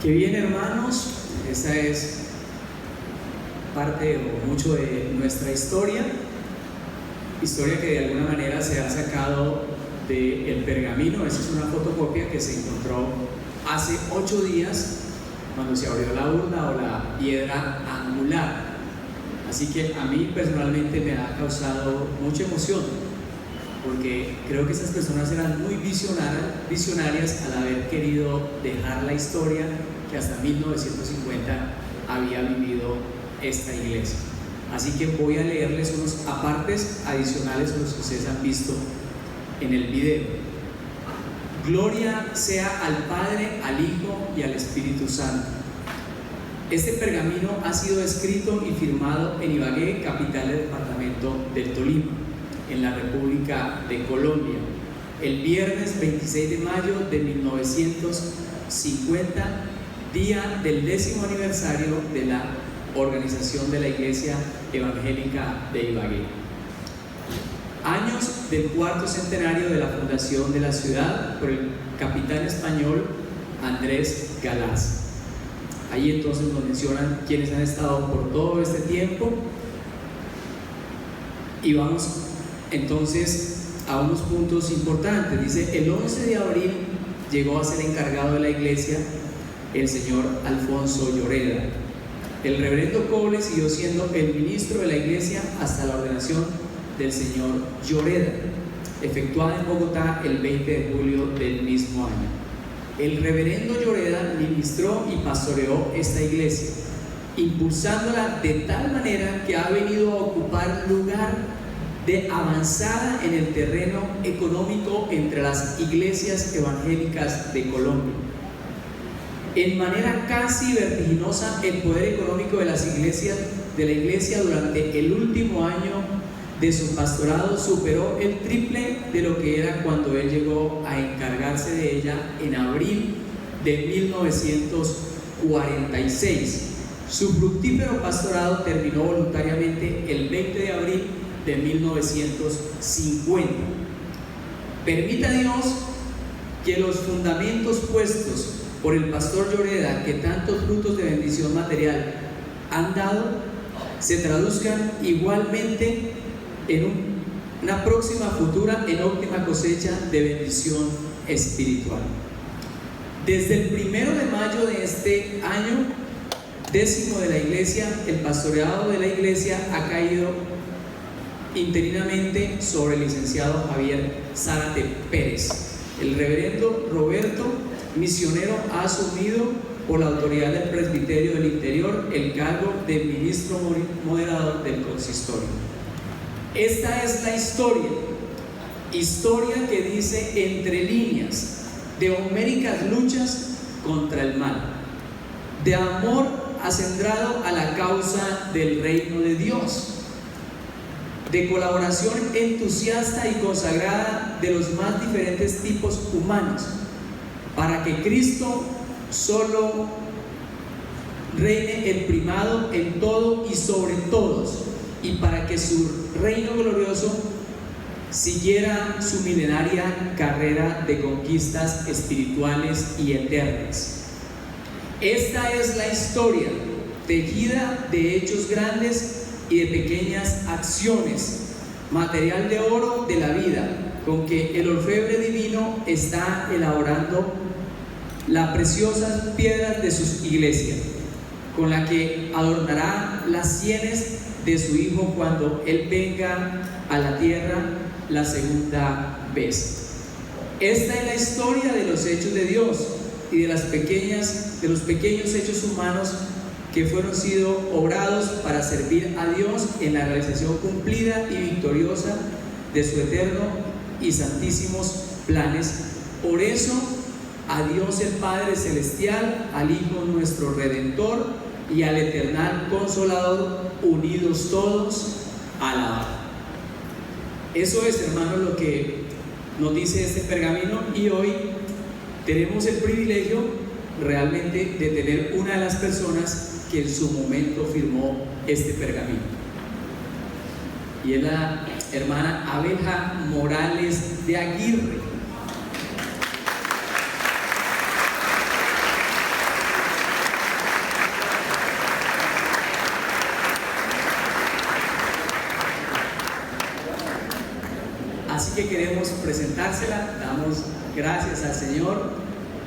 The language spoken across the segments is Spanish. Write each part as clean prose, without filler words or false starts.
Qué bien, hermanos, esta es parte o mucho de nuestra historia que de alguna manera se ha sacado del pergamino. Esa es una fotocopia que se encontró hace 8 días cuando se abrió la urna o la piedra angular. Así que a mí personalmente me ha causado mucha emoción, porque creo que esas personas eran muy visionarias al haber querido dejar la historia que hasta 1950 había vivido esta iglesia. Así que voy a leerles unos apartes adicionales a los que ustedes han visto en el video. Gloria sea al Padre, al Hijo y al Espíritu Santo. Este pergamino ha sido escrito y firmado en Ibagué, capital del departamento del Tolima, en la República de Colombia, el viernes 26 de mayo de 1950, día del 10º aniversario de la organización de la Iglesia Evangélica de Ibagué. Años del 4º centenario de la fundación de la ciudad por el capitán español Andrés Galaz. Ahí entonces nos mencionan quienes han estado por todo este tiempo, y vamos entonces a unos puntos importantes. Dice: el 11 de abril llegó a ser encargado de la iglesia el señor Alfonso Lloreda. El reverendo Coble siguió siendo el ministro de la iglesia hasta la ordenación del señor Lloreda, efectuada en Bogotá el 20 de julio del mismo año. El reverendo Lloreda ministró y pastoreó esta iglesia, impulsándola de tal manera que ha venido a ocupar lugar de avanzada en el terreno económico entre las iglesias evangélicas de Colombia. En manera casi vertiginosa, el poder económico de la iglesia durante el último año de su pastorado superó el triple de lo que era cuando él llegó a encargarse de ella en abril de 1946. Su fructífero pastorado terminó voluntariamente el 20 de abril de 1950. Permita Dios que los fundamentos puestos por el pastor Lloreda, que tantos frutos de bendición material han dado, se traduzcan igualmente en una próxima futura en óptima cosecha de bendición espiritual. Desde el 1 de mayo de este año 10º de la iglesia, el pastoreado de la iglesia ha caído interinamente sobre el licenciado Javier Zárate Pérez. El reverendo Roberto, misionero, ha asumido por la autoridad del presbiterio del interior el cargo de ministro moderador del consistorio. Esta es la historia que dice entre líneas de homéricas luchas contra el mal, de amor acendrado a la causa del reino de Dios, de colaboración entusiasta y consagrada de los más diferentes tipos humanos, para que Cristo solo reine el primado en todo y sobre todos, y para que su reino glorioso siguiera su milenaria carrera de conquistas espirituales y eternas. Esta es la historia, tejida de hechos grandes y de pequeñas acciones, material de oro de la vida, con que el orfebre divino está elaborando las preciosas piedras de sus iglesias, con la que adornará las sienes de su Hijo cuando Él venga a la tierra la segunda vez. Esta es la historia de los hechos de Dios y de los pequeños hechos humanos que fueron sido obrados para servir a Dios en la realización cumplida y victoriosa de su eterno y santísimos planes. Por eso, a Dios el Padre Celestial, al Hijo nuestro Redentor y al eternal Consolador, unidos todos, alabado. Eso es, hermanos, lo que nos dice este pergamino, y hoy tenemos el privilegio realmente de tener una de las personas que en su momento firmó este pergamino, y es la hermana Abeja Morales de Aguirre. queremos presentársela. Damos gracias al Señor,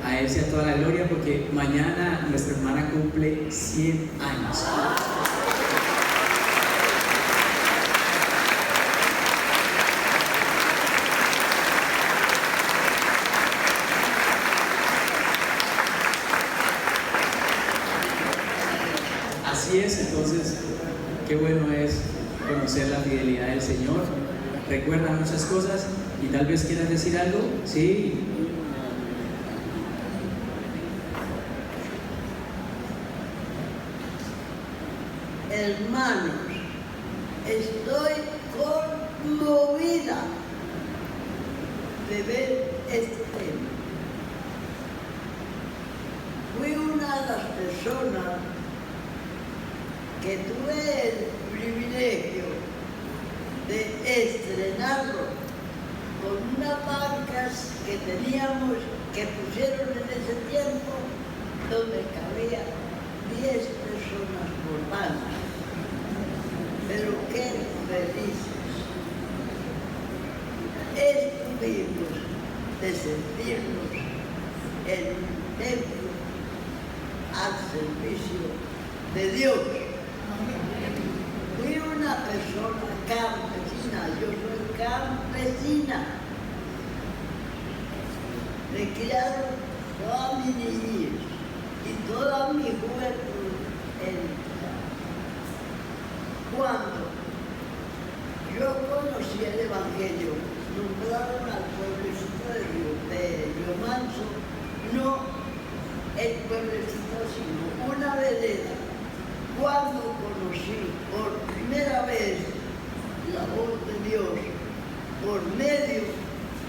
a Él sea toda la gloria, porque mañana nuestra hermana cumple 100 años. Así es, entonces, qué bueno es conocer la fidelidad del Señor. Recuerda muchas cosas y tal vez quieras decir algo. Sí. Hermanos, estoy conmovida de ver este tema. Fui una de las personas que tuve el privilegio de estrenarlo con unas bancas que teníamos, que pusieron en ese tiempo, donde cabía 10 personas por banca. Pero qué felices estuvimos de sentirnos en un templo al servicio de Dios. Fui una persona campesina, yo soy campesina. Me criaron toda mi niñez y toda mi juventud en cuando yo conocí el Evangelio, nombraron al pueblecito de Río Manso, no el pueblecito, sino una vereda. Cuando conocí por primera vez la voz de Dios por medio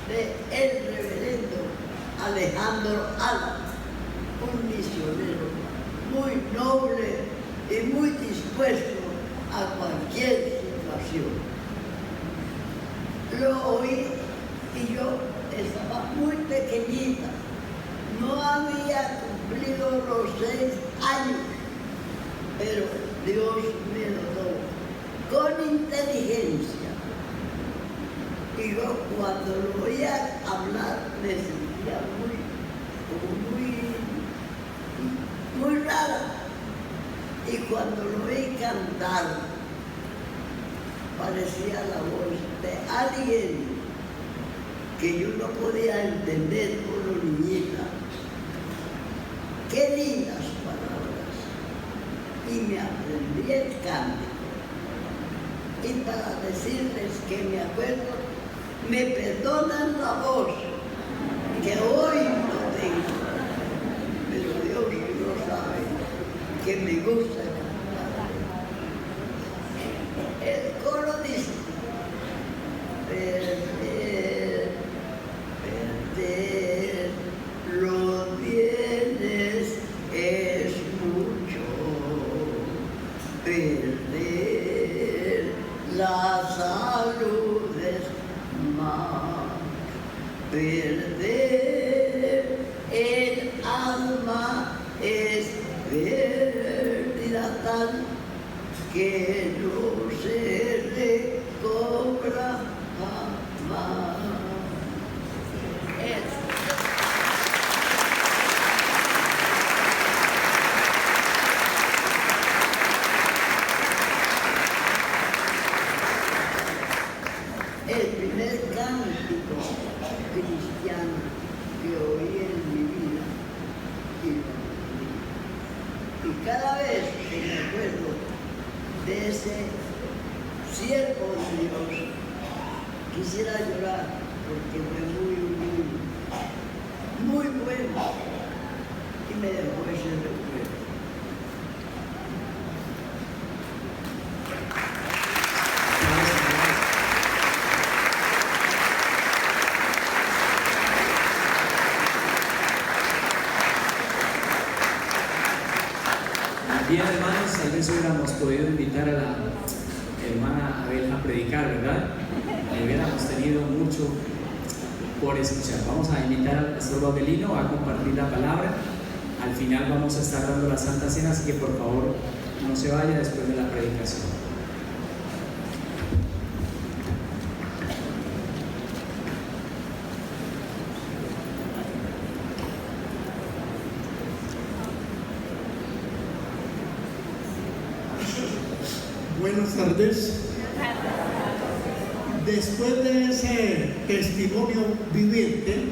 del reverendo Alejandro Ala, un misionero muy noble y muy dispuesto a cualquier situación. Lo oí y yo estaba muy pequeñita, no había cumplido los 6 años, pero Dios me lo dio con inteligencia. Y yo cuando lo oía hablar me sentía muy rara. Y cuando lo oí cantar, parecía la voz de alguien que yo no podía entender como niñita. Qué lindas palabras. Y me aprendí el cántico. Y para decirles que me acuerdo, me perdonan la voz, que hoy no tengo, pero Dios lo sabe, que me gusta cantar. El coro dice: perder los bienes es mucho, perder la salud es más, perder el alma es pérdida tal que no se recobra jamás. El primer cántico cristiano que oí en mi vida y cada vez que me acuerdo de ese siervo de Dios, quisiera llorar porque fue muy humilde, muy bueno, y me dejó ese recuerdo. Bien, hermanos, tal vez hubiéramos podido invitar a la hermana Abel a predicar, ¿verdad? Y hubiéramos tenido mucho por escuchar. Vamos a invitar al pastor Abelino a compartir la palabra. Al final vamos a estar dando la Santa Cena, así que por favor no se vaya después de la predicación. Buenas tardes. Después de ese testimonio viviente,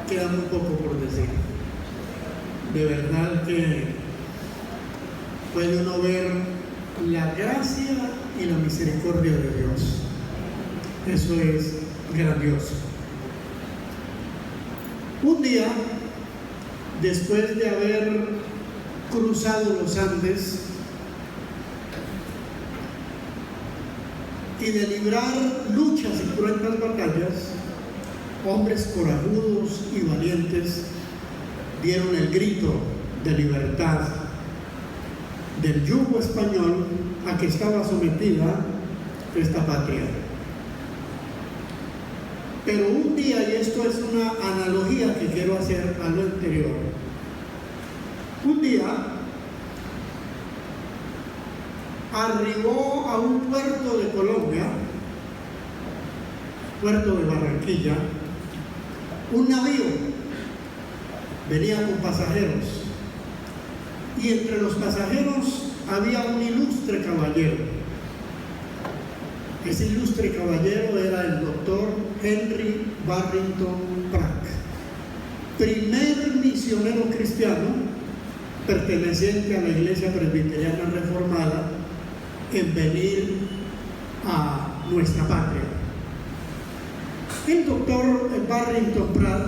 queda muy poco por decir. De verdad que puede uno ver la gracia y la misericordia de Dios. Eso es grandioso. Un día, después de haber cruzado los Andes y de librar luchas y cruentas batallas, hombres corajudos y valientes dieron el grito de libertad del yugo español a que estaba sometida esta patria. Pero un día, y esto es una analogía que quiero hacer a lo anterior, un día arribó a un puerto de Colombia, puerto de Barranquilla, un navío, venía con pasajeros, y entre los pasajeros había un ilustre caballero. Ese ilustre caballero era el doctor Henry Barrington Pratt, primer misionero cristiano perteneciente a la Iglesia Presbiteriana Reformada en venir a nuestra patria. El doctor Barrington Pratt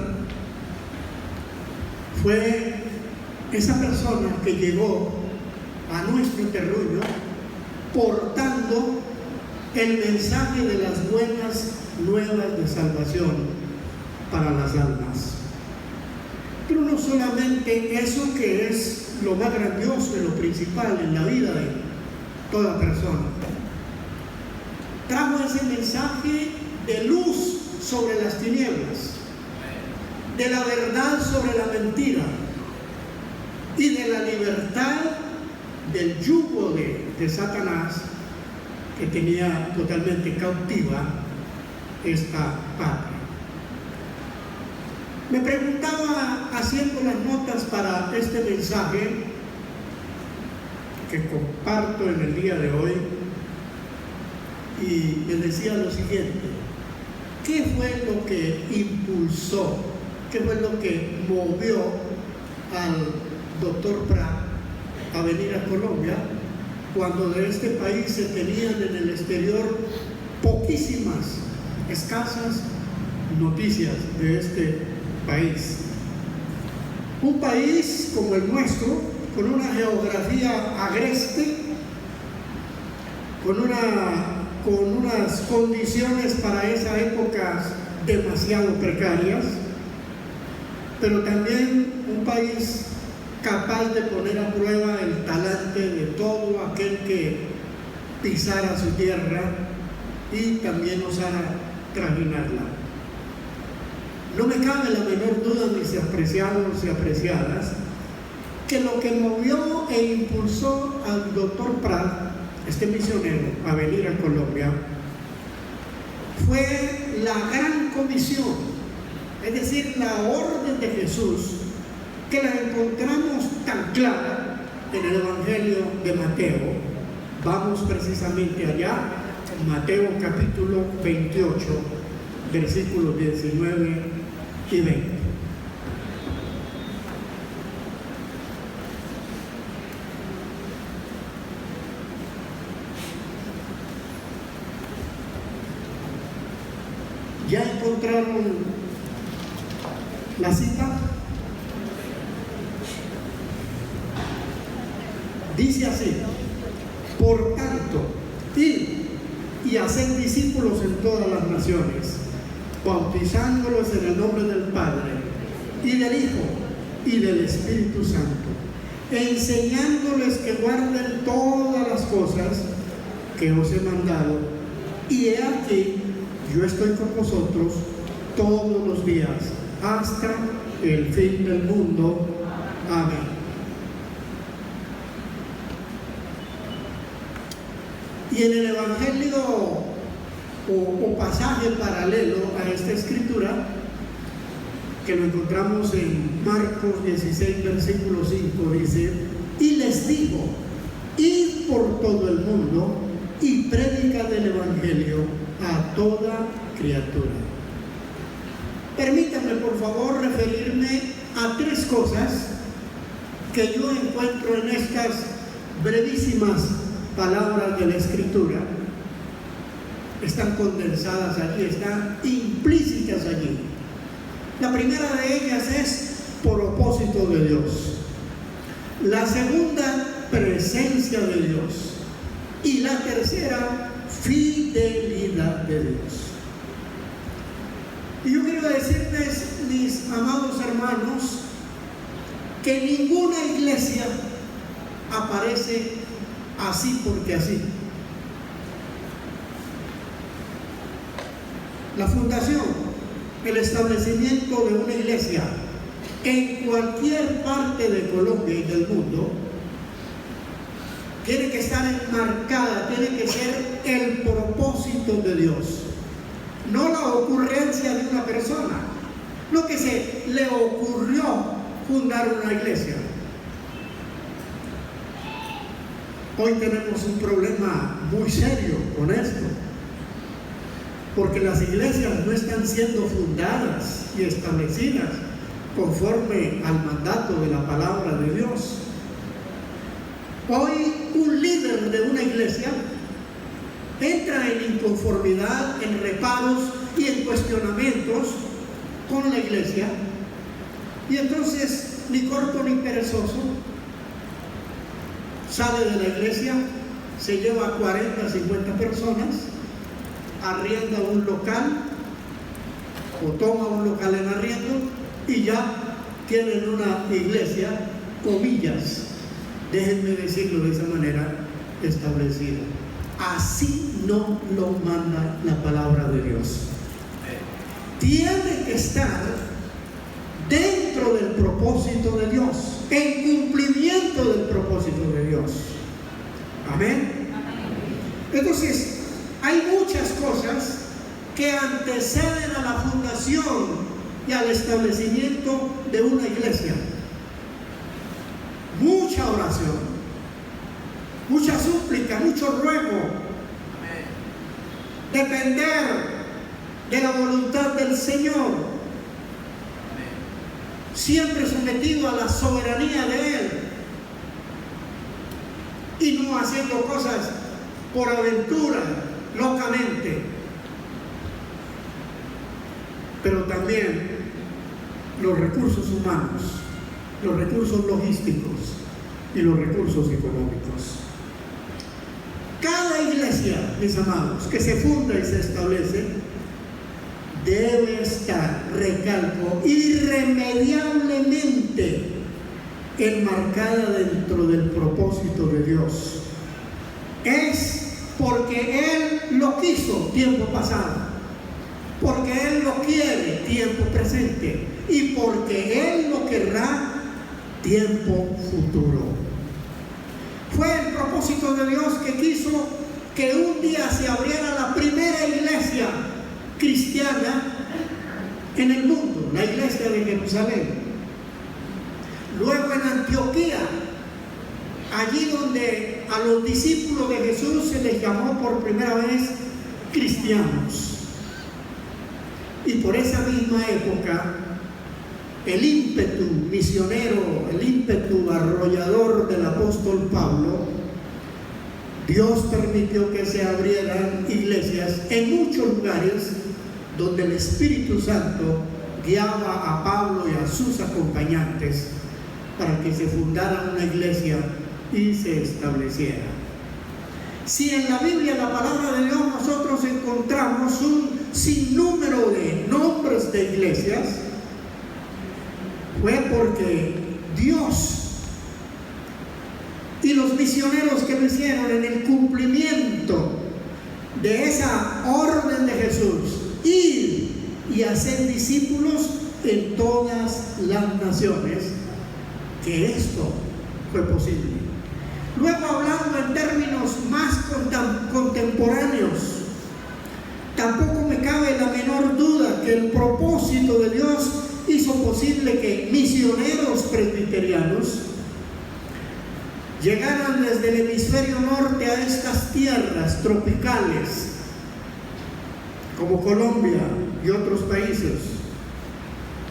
fue esa persona que llegó a nuestro terruño portando el mensaje de las buenas nuevas de salvación para las almas. Pero no solamente eso, que es lo más grandioso y lo principal en la vida de toda persona, trajo ese mensaje de luz sobre las tinieblas, de la verdad sobre la mentira y de la libertad del yugo de Satanás, que tenía totalmente cautiva esta patria. Me preguntaba, haciendo las notas para este mensaje que comparto en el día de hoy, y me decía lo siguiente: ¿qué fue lo que impulsó, qué fue lo que movió al doctor Pratt a venir a Colombia, cuando de este país se tenían en el exterior poquísimas, escasas noticias de este país? Un país como el nuestro, con una geografía agreste, con unas condiciones para esa época demasiado precarias, pero también un país capaz de poner a prueba el talante de todo aquel que pisara su tierra y también osara trajinarla. No me cabe la menor duda, mis apreciados y apreciadas, que lo que movió e impulsó al doctor Pratt, este misionero, a venir a Colombia, fue la gran comisión, es decir, la orden de Jesús, que la encontramos tan clara en el Evangelio de Mateo. Vamos precisamente allá, Mateo capítulo 28, versículos 19 y 20. ¿Ya encontraron la cita? Dice así: por tanto, id y haced discípulos en todas las naciones, bautizándolos en el nombre del Padre, y del Hijo, y del Espíritu Santo, enseñándoles que guarden todas las cosas que os he mandado, y he aquí, yo estoy con vosotros todos los días, hasta el fin del mundo. Amén. Y en el Evangelio o pasaje paralelo a esta escritura, que lo encontramos en Marcos 16, versículo 5, dice: y les digo, id por todo el mundo y prédica del Evangelio a toda criatura. Permítanme, por favor, referirme a 3 cosas que yo encuentro en estas brevísimas palabras de la Escritura. Están condensadas allí, están implícitas allí. La primera de ellas es propósito de Dios. La segunda, presencia de Dios. Y la tercera, fidelidad de Dios. Y yo quiero decirles, mis amados hermanos, que ninguna iglesia aparece así porque así. La fundación, el establecimiento de una iglesia en cualquier parte de Colombia y del mundo tiene que estar enmarcada, tiene que ser el propósito de Dios, no la ocurrencia de una persona, lo que se le ocurrió fundar una iglesia. Hoy tenemos un problema muy serio con esto, porque las iglesias no están siendo fundadas y establecidas conforme al mandato de la palabra de Dios. Hoy un líder de una iglesia entra en inconformidad, en reparos y en cuestionamientos con la iglesia, y entonces, ni corto ni perezoso, sale de la iglesia, se lleva 40, 50 personas, arrienda un local o toma un local en arriendo y ya tienen una iglesia, comillas, déjenme decirlo de esa manera, establecida. Así no lo manda la palabra de Dios. Tiene que estar dentro del propósito de Dios, en cumplimiento del propósito de Dios. Amén. Entonces, hay muchas cosas que anteceden a la fundación y al establecimiento de una iglesia. Mucha oración, mucha súplica, mucho ruego, depender de la voluntad del Señor, siempre sometido a la soberanía de Él y no haciendo cosas por aventura, locamente. Pero también los recursos humanos, los recursos logísticos y los recursos económicos. Cada iglesia, mis amados, que se funda y se establece, debe estar, recalco, irremediablemente enmarcada dentro del propósito de Dios. Es porque Él lo quiso tiempo pasado, porque Él lo quiere tiempo presente y porque Él lo querrá tiempo futuro. Fue el propósito de Dios que quiso que un día se abriera la primera iglesia cristiana en el mundo, la iglesia de Jerusalén. Luego en Antioquía, allí donde a los discípulos de Jesús se les llamó por primera vez cristianos. Y por esa misma época, el ímpetu misionero, el ímpetu arrollador del apóstol Pablo, Dios permitió que se abrieran iglesias en muchos lugares donde el Espíritu Santo guiaba a Pablo y a sus acompañantes para que se fundara una iglesia y se estableciera. Si en la Biblia, la palabra de Dios, nosotros encontramos un sinnúmero de nombres de iglesias, fue porque Dios y los misioneros que lo hicieron en el cumplimiento de esa orden de Jesús, ir y hacer discípulos en todas las naciones, que esto fue posible. Luego, hablando en términos más contemporáneos, tampoco me cabe la menor duda que el propósito de Dios hizo posible que misioneros presbiterianos llegaran desde el hemisferio norte a estas tierras tropicales, como Colombia y otros países,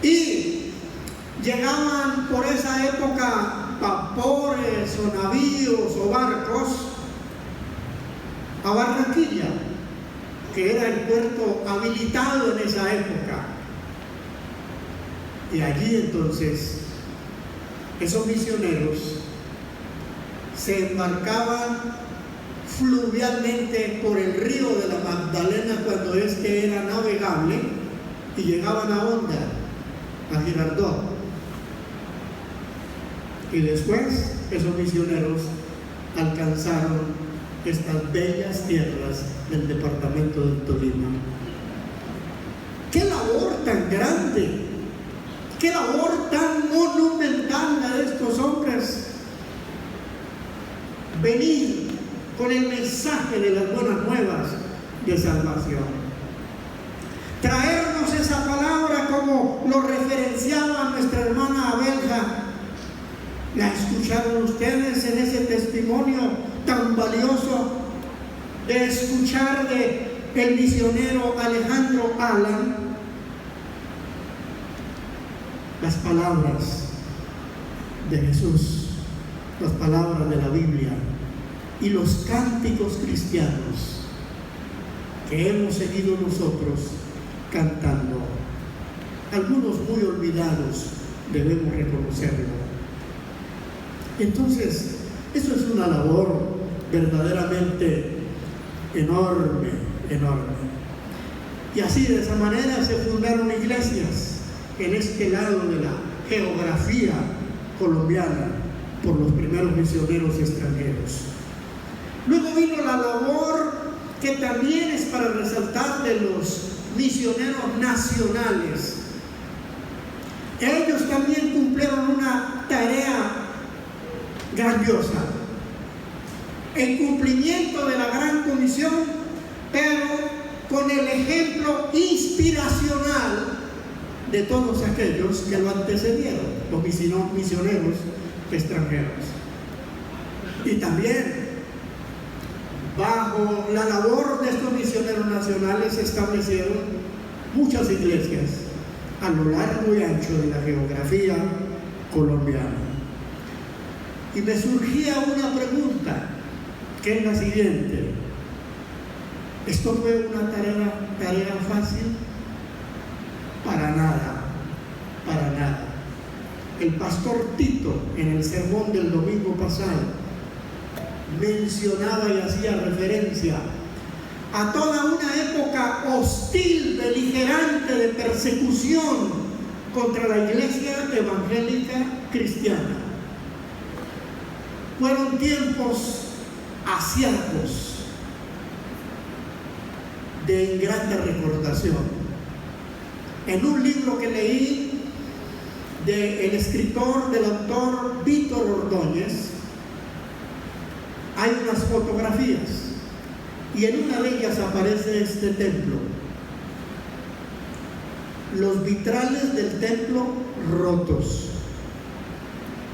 y llegaban por esa época vapores o navíos o barcos a Barranquilla, que era el puerto habilitado en esa época. Y allí entonces esos misioneros se embarcaban fluvialmente por el río de la Magdalena cuando este era navegable y llegaban a Honda, a Girardot. Y después esos misioneros alcanzaron estas bellas tierras del departamento del Tolima. ¡Qué labor tan grande! ¡Qué labor tan monumental la de estos hombres! Venir con el mensaje de las buenas nuevas de salvación. Traernos esa palabra como lo referenciaba nuestra hermana Abelja. ¿La escucharon ustedes en ese testimonio tan valioso de escuchar del misionero Alejandro Alan? Las palabras de Jesús, las palabras de la Biblia y los cánticos cristianos que hemos seguido nosotros cantando. Algunos muy olvidados, debemos reconocerlo. Entonces, eso es una labor verdaderamente enorme, enorme. Y así, de esa manera, se fundaron iglesias en este lado de la geografía colombiana por los primeros misioneros extranjeros. Luego vino la labor que también es para resaltar de los misioneros nacionales. Ellos también cumplieron una tarea grandiosa, el cumplimiento de la gran comisión, pero con el ejemplo inspiracional de todos aquellos que lo antecedieron, los misioneros extranjeros. Y también, bajo la labor de estos misioneros nacionales, se establecieron muchas iglesias a lo largo y ancho de la geografía colombiana. Y me surgía una pregunta, que es la siguiente: ¿esto fue una tarea fácil? Para nada, para nada. El pastor Tito, en el sermón del domingo pasado, mencionaba y hacía referencia a toda una época hostil, beligerante, de persecución contra la iglesia evangélica cristiana. Fueron tiempos aciagos de ingrata recordación. En un libro que leí del escritor, del autor Víctor Ordóñez, hay unas fotografías y en una de ellas aparece este templo. Los vitrales del templo rotos,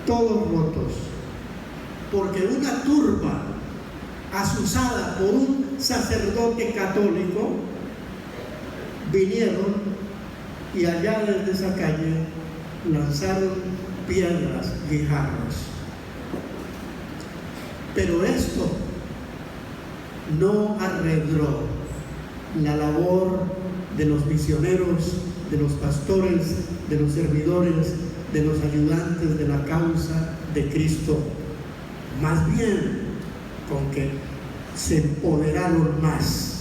todos rotos, porque una turba azuzada por un sacerdote católico vinieron y allá desde esa calle lanzaron piedras, guijarros. Pero esto no arregló la labor de los misioneros, de los pastores, de los servidores, de los ayudantes de la causa de Cristo. Más bien, con que se empoderaron más.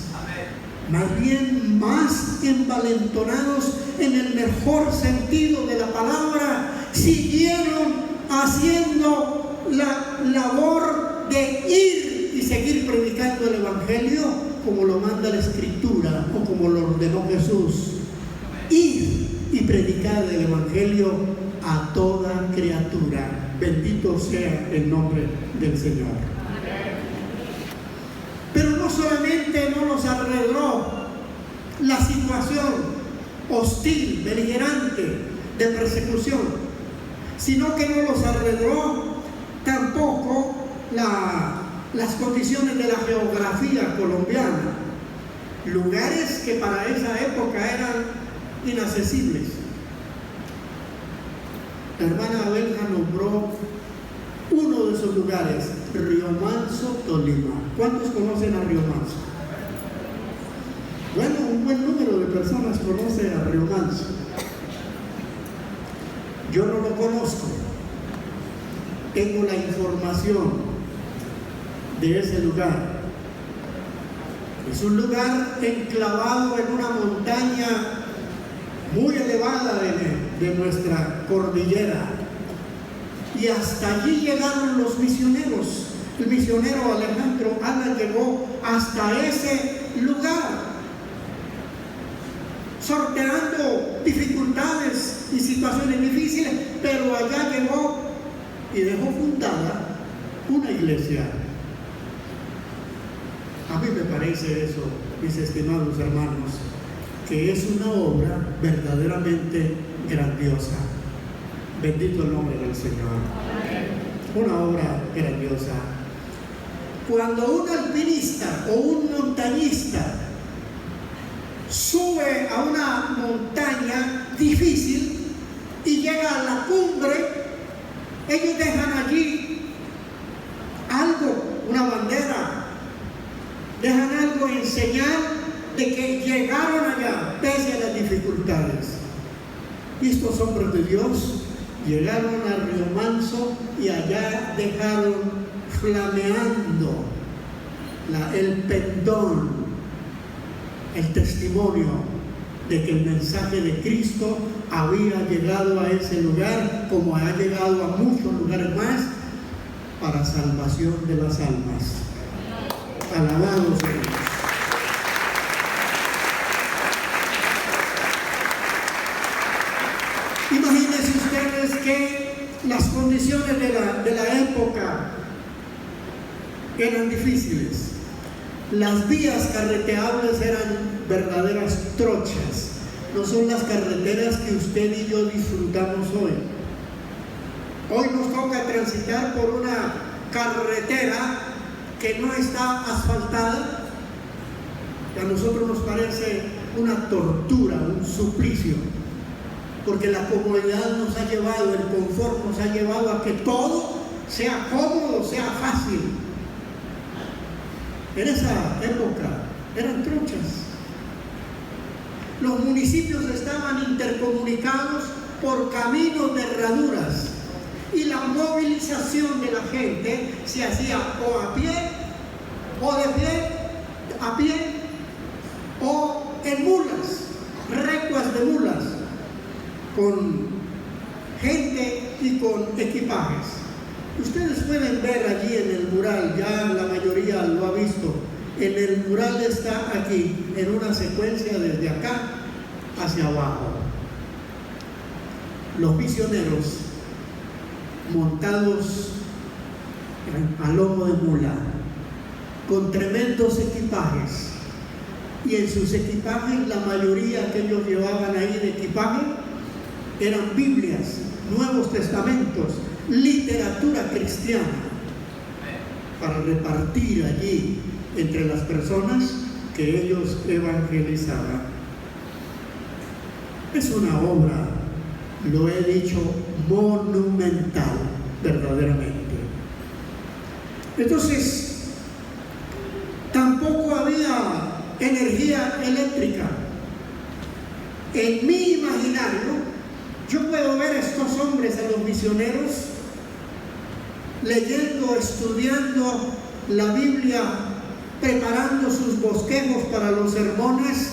Más bien, más envalentonados en el mejor sentido de la palabra, siguieron haciendo la labor de ir y seguir predicando el Evangelio como lo manda la Escritura o como lo ordenó Jesús. Ir y predicar el Evangelio a toda criatura. Bendito sea el nombre del Señor. Pero no solamente no los arregló la situación hostil, beligerante, de persecución, sino que no los arregló tampoco las condiciones de la geografía colombiana, lugares que para esa época eran inaccesibles. La hermana Abelja nombró uno de esos lugares, Río Manso, Tolima. ¿Cuántos conocen a Río Manso? Bueno, un buen número de personas conoce a Río Manso. Yo no lo conozco. Tengo la información de ese lugar. Es un lugar enclavado en una montaña muy elevada de nuestra cordillera. Y hasta allí llegaron los misioneros. El misionero Alejandro Ana llegó hasta ese lugar, sorteando dificultades y situaciones difíciles, pero allá llegó y dejó fundada una iglesia. A mí me parece eso, mis estimados hermanos, que es una obra verdaderamente grandiosa. Bendito el nombre del Señor. Una obra grandiosa. Cuando un alpinista o un montañista sube a una montaña difícil y llega a la cumbre, ellos dejan allí algo, una bandera, dejan algo en señal de que llegaron allá pese a las dificultades. Y estos hombres de Dios llegaron a Río Manso y allá dejaron flameando el pendón, el testimonio de que el mensaje de Cristo había llegado a ese lugar, como ha llegado a muchos lugares más, para salvación de las almas. Alabado sea Dios. Imagínense ustedes que las condiciones de la época eran difíciles. Las vías carreteables eran verdaderas trochas. No son las carreteras que usted y yo disfrutamos hoy. Hoy nos toca transitar por una carretera que no está asfaltada. A nosotros nos parece una tortura, un suplicio, porque la comodidad nos ha llevado, el confort nos ha llevado a que todo sea cómodo, sea fácil. En esa época eran trochas. Los municipios estaban intercomunicados por caminos de herraduras y la movilización de la gente se hacía o a pie, o de pie, a pie, o en mulas, recuas de mulas, con gente y con equipajes. Ustedes pueden ver allí en el mural, ya la mayoría lo ha visto, en el mural está aquí, en una secuencia desde acá hacia abajo. Los misioneros montados a lomo de mula, con tremendos equipajes, y en sus equipajes la mayoría que ellos llevaban ahí de equipaje eran Biblias, Nuevos Testamentos, literatura cristiana, para repartir allí entre las personas que ellos evangelizaban. Es una obra, lo he dicho, monumental, verdaderamente. Entonces, tampoco había energía eléctrica. En mi imaginario, yo puedo ver a estos hombres, a los misioneros, leyendo, estudiando la Biblia, preparando sus bosquejos para los sermones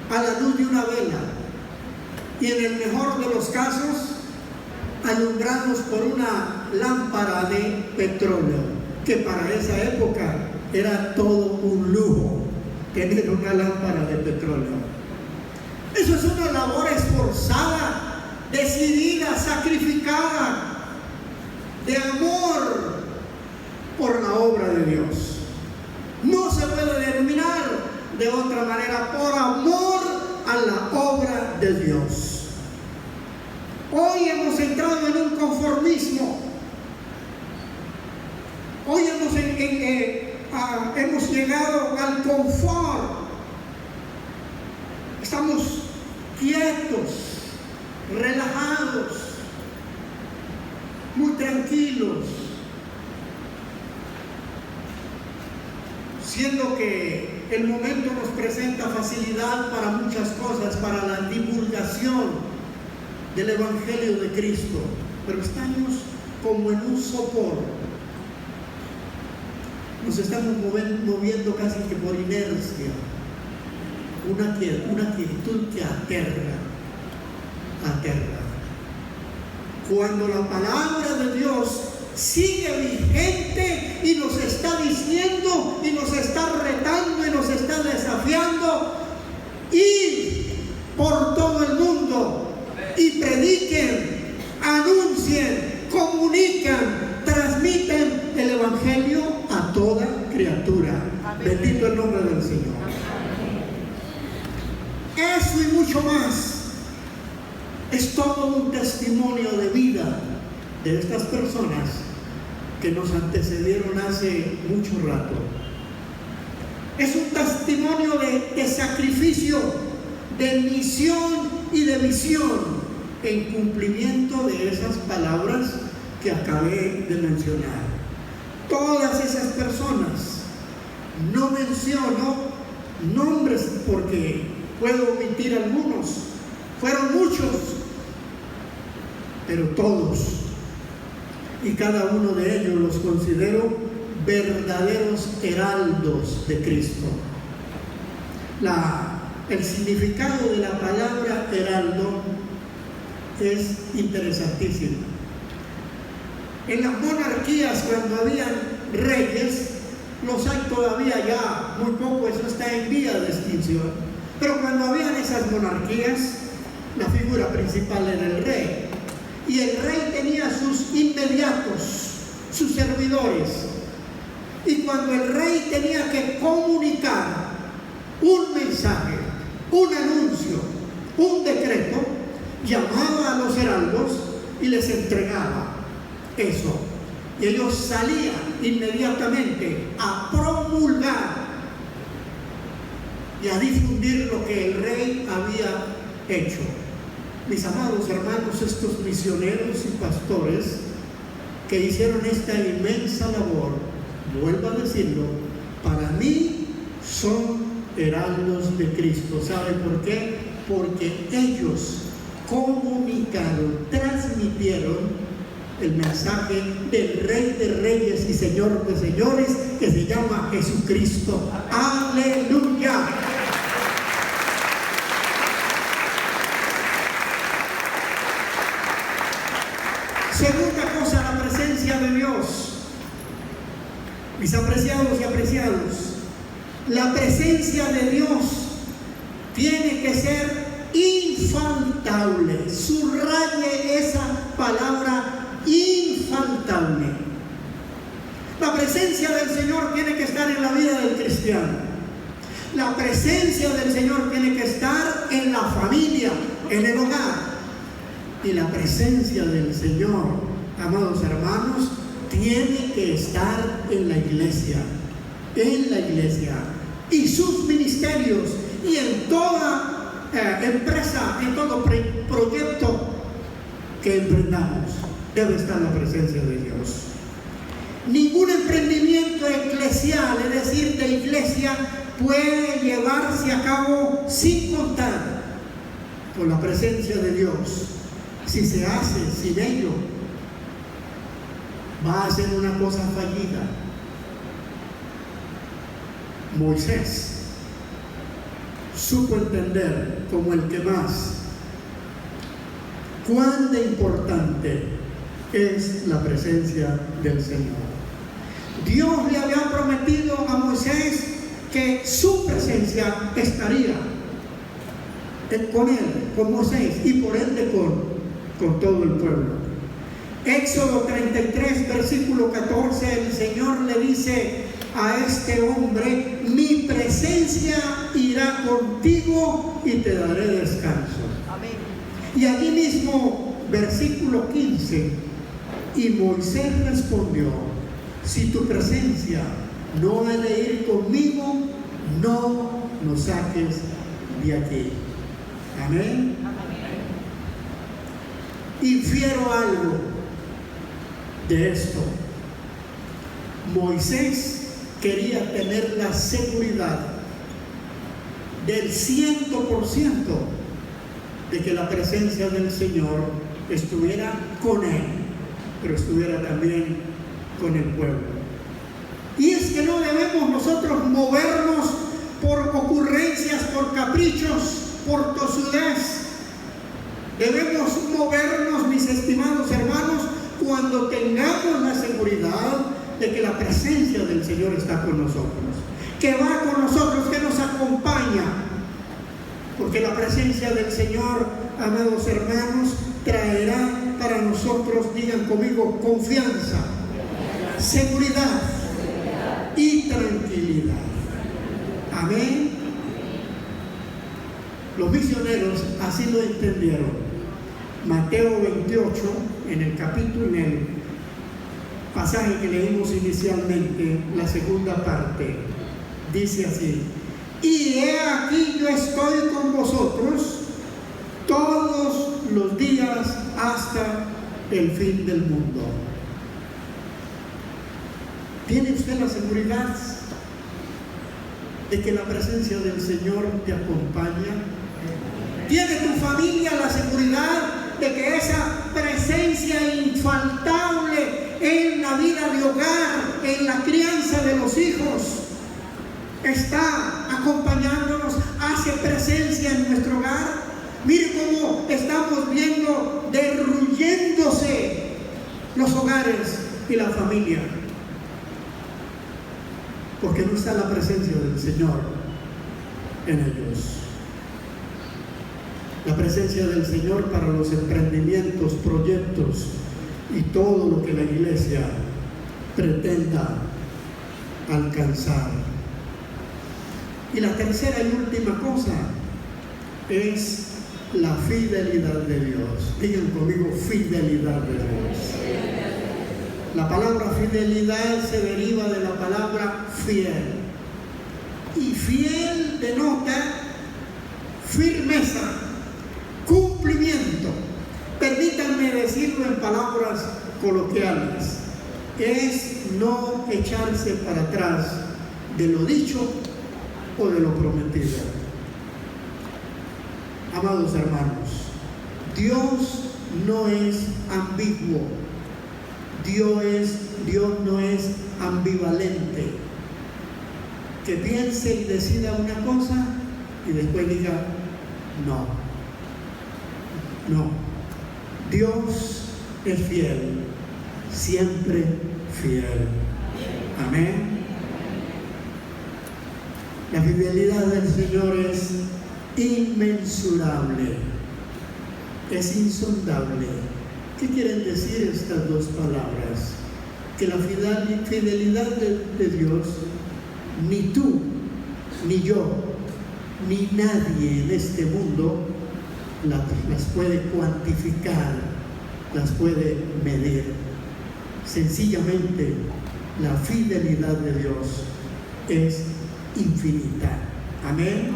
a la luz de una vela, y en el mejor de los casos alumbrados por una lámpara de petróleo, que para esa época era todo un lujo tener una lámpara de petróleo. Eso es una labor esforzada, decidida, sacrificada, de amor por la obra de Dios. No se puede denominar de otra manera, por amor a la obra de Dios. Hoy hemos entrado en un conformismo hemos llegado al confort. Estamos quietos, relajados, muy tranquilos, siendo que el momento nos presenta facilidad para muchas cosas, para la divulgación del Evangelio de Cristo, pero estamos como en un sopor. Nos estamos moviendo casi que por inercia, una quietud que aterra. Cuando la palabra de Dios sigue vigente y nos está diciendo y nos está retando y nos está desafiando, id por todo el mundo y prediquen, anuncien, comunican, transmiten el Evangelio a toda criatura. Bendito el nombre del Señor. Eso y mucho más es todo un testimonio de vida de estas personas que nos antecedieron hace mucho rato. Es un testimonio de sacrificio, de misión y de visión en cumplimiento de esas palabras que acabé de mencionar. Todas esas personas, no menciono nombres porque puedo omitir algunos, fueron muchos, pero todos y cada uno de ellos los considero verdaderos heraldos de Cristo. El significado de la palabra heraldo es interesantísimo. En las monarquías, cuando habían reyes, los hay todavía ya muy poco, eso está en vía de extinción, pero cuando habían esas monarquías, la figura principal era el rey, y el rey tenía sus inmediatos, sus servidores, y cuando el rey tenía que comunicar un mensaje, un anuncio, un decreto, llamaba a los heraldos y les entregaba eso, y ellos salían inmediatamente a promulgar y a difundir lo que el rey había hecho. Mis amados hermanos, estos misioneros y pastores que hicieron esta inmensa labor, vuelvo a decirlo, para mí son heraldos de Cristo. ¿Sabe por qué? Porque ellos comunicaron, transmitieron el mensaje del Rey de Reyes y Señor de Señores, que se llama Jesucristo. ¡Aleluya! Segunda cosa, la presencia de Dios. Mis apreciados y apreciados, la presencia de Dios tiene que ser infaltable. Subraye esa palabra, infaltable. La presencia del Señor tiene que estar en la vida del cristiano. La presencia del Señor tiene que estar en la familia, en el hogar. Y la presencia del Señor, amados hermanos, tiene que estar en la iglesia. En la iglesia. Y sus ministerios. Y en toda empresa, en todo proyecto que emprendamos, debe estar la presencia de Dios. Ningún emprendimiento eclesial, es decir, de iglesia, puede llevarse a cabo sin contar con la presencia de Dios. Si se hace sin ello, va a ser una cosa fallida. Moisés supo entender, como el que más, cuán de importante es la presencia del Señor. Dios le había prometido a Moisés que su presencia estaría con él, con Moisés, y por ende con todo el pueblo. Éxodo 33, versículo 14, el Señor le dice a este hombre: mi presencia irá contigo y te daré descanso. Amén. Y allí mismo, versículo 15, y Moisés respondió: si tu presencia no ha de ir conmigo, no nos saques de aquí. Amén. Infiero algo de esto. Moisés quería tener la seguridad del 100% de que la presencia del Señor estuviera con él, pero estuviera también con el pueblo. Y es que no debemos nosotros movernos por ocurrencias, por caprichos, por tosudez. Debemos movernos, mis estimados hermanos, cuando tengamos la seguridad de que la presencia del Señor está con nosotros, que va con nosotros, que nos acompaña. Porque la presencia del Señor, amados hermanos, traerá para nosotros, digan conmigo, confianza, seguridad y tranquilidad. Amén. Los misioneros así lo entendieron. Mateo 28, en el pasaje que leímos inicialmente, la segunda parte, dice así: y he aquí yo estoy con vosotros todos los días hasta el fin del mundo. ¿Tiene usted la seguridad de que la presencia del Señor te acompaña? ¿Tiene tu familia la seguridad de que esa presencia infaltable en la vida de hogar, en la crianza de los hijos, está acompañándonos, hace presencia en nuestro hogar? Mire cómo estamos viendo derruyéndose los hogares y la familia, porque no está la presencia del Señor en ellos. La presencia del Señor para los emprendimientos, proyectos y todo lo que la iglesia pretenda alcanzar. Y la tercera y última cosa es la fidelidad de Dios. Digan conmigo, fidelidad de Dios. La palabra fidelidad se deriva de la palabra fiel. Y fiel denota firmeza, cumplimiento. Permítanme decirlo en palabras coloquiales. Es no echarse para atrás de lo dicho o de lo prometido. Amados hermanos, Dios no es ambiguo. Dios no es ambivalente, que piense y decida una cosa y después diga no. Dios es fiel, siempre fiel. Amén. La fidelidad del Señor es inmensurable, es insondable. ¿Qué quieren decir estas dos palabras? Que la fidelidad de Dios, ni tú, ni yo, ni nadie en este mundo las puede cuantificar, las puede medir. Sencillamente, la fidelidad de Dios es infinita. Amén.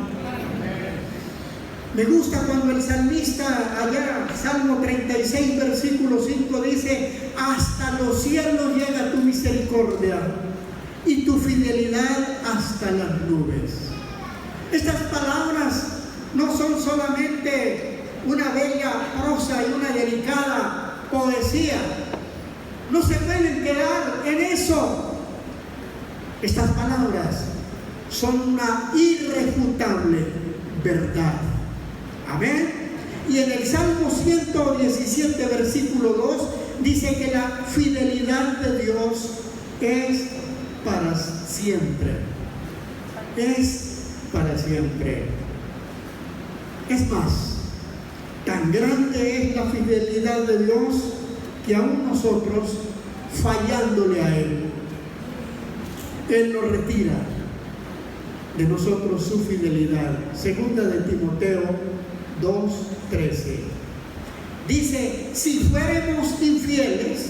Me gusta cuando el salmista allá, Salmo 36, versículo 5, dice: hasta los cielos llega tu misericordia y tu fidelidad hasta las nubes. Estas palabras no son solamente una bella prosa y una delicada poesía. No se pueden quedar en eso. Estas palabras son una irrefutable verdad. Amén. Y en el Salmo 117, versículo 2, dice que la fidelidad de Dios es para siempre. Es para siempre. Es más, tan grande es la fidelidad de Dios que aún nosotros, fallándole a Él no retira de nosotros su fidelidad. Segunda de Timoteo 2:13. Dice: si fuéramos infieles,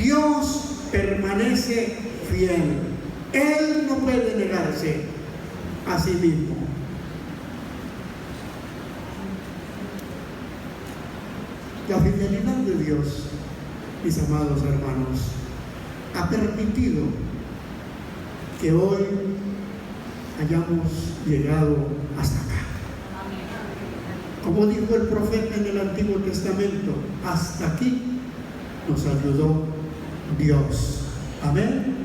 Dios permanece fiel. Él no puede negarse a sí mismo. La fidelidad de Dios, mis amados hermanos, ha permitido que hoy hayamos llegado hasta acá. Como dijo el profeta en el Antiguo Testamento, hasta aquí nos ayudó Dios. Amén.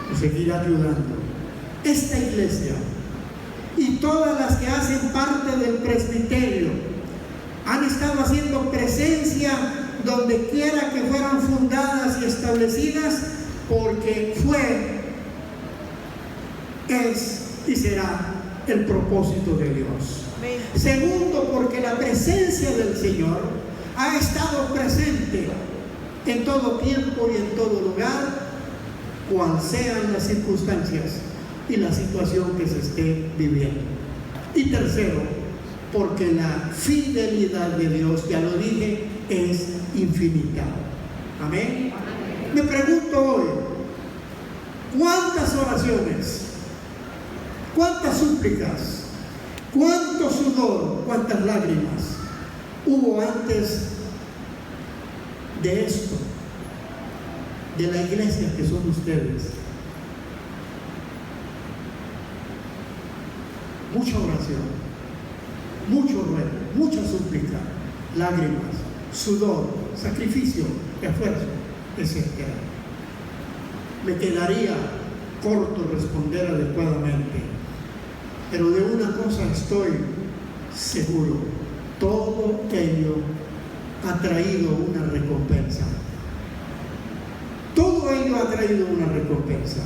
Nos seguirá ayudando. Esta iglesia y todas las que hacen parte del presbiterio han estado haciendo presencia donde quiera que fueran fundadas y establecidas, porque fue, es y será el propósito de Dios. Segundo, porque la presencia del Señor ha estado presente en todo tiempo y en todo lugar, cual sean las circunstancias y la situación que se esté viviendo. Y tercero, porque la fidelidad de Dios, ya lo dije, es infinita. Amén. Me pregunto hoy, ¿cuántas oraciones, cuántas súplicas, cuánto sudor, cuántas lágrimas hubo antes de esto, de la iglesia que son ustedes? Mucha oración, mucho ruego, mucha súplica, lágrimas, sudor, sacrificio, esfuerzo, etc. Me quedaría corto responder adecuadamente, pero de una cosa estoy seguro: todo ello ha traído una recompensa. Todo ello ha traído una recompensa.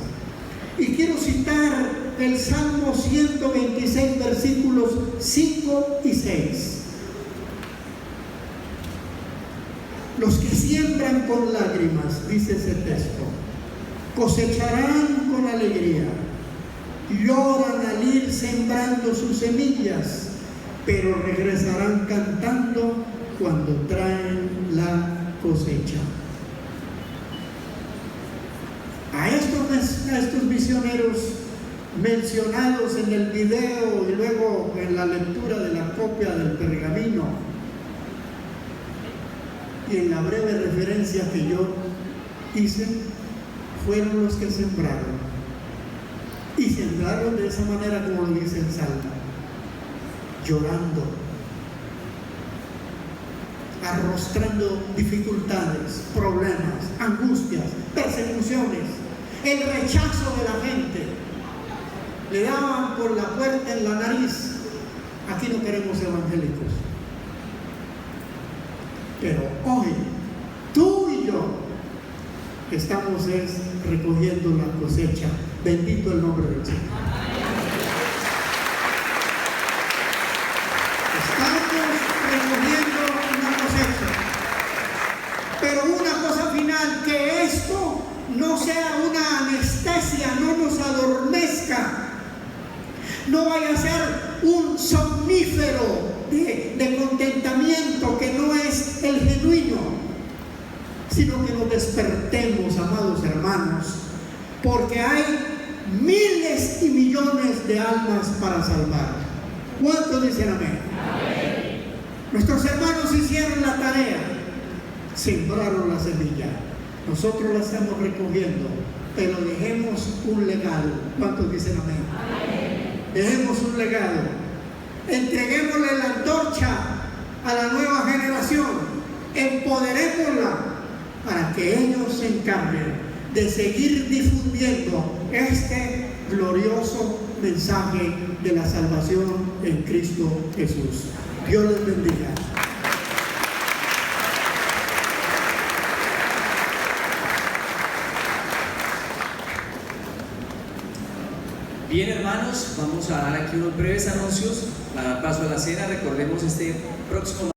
Y quiero citar el Salmo 126, versículos 5 y 6. Los que siembran con lágrimas, dice ese texto, cosecharán con alegría. Lloran al ir sembrando sus semillas, pero regresarán cantando cuando traen la cosecha. A estos misioneros mencionados en el video y luego en la lectura de la copia del pergamino y en la breve referencia que yo hice, fueron los que sembraron. Y sembraron de esa manera como lo dice el Salmo, llorando, arrostrando dificultades, problemas, angustias, persecuciones, el rechazo de la gente. Le daban por la puerta en la nariz. Aquí no queremos evangélicos. Pero hoy, tú y yo, estamos recogiendo la cosecha. Bendito el nombre del Señor. Estamos recogiendo una cosecha. Pero una cosa final, que esto no sea una anestesia, no nos adormezca, no vaya a ser un somnífero de contentamiento que no es el genuino, sino que nos despertemos, amados hermanos, porque hay miles y millones de almas para salvar. ¿Cuántos dicen amén? Amén. Nuestros hermanos hicieron la tarea, sembraron la semilla. Nosotros la estamos recogiendo, pero dejemos un legado. ¿Cuántos dicen amén? Amén. Dejemos un legado. Entreguémosle la antorcha a la nueva generación. Empoderémosla para que ellos se encarguen de seguir difundiendo este glorioso mensaje de la salvación en Cristo Jesús. Dios les bendiga. Bien, hermanos, vamos a dar aquí unos breves anuncios para dar paso a la cena. Recordemos este próximo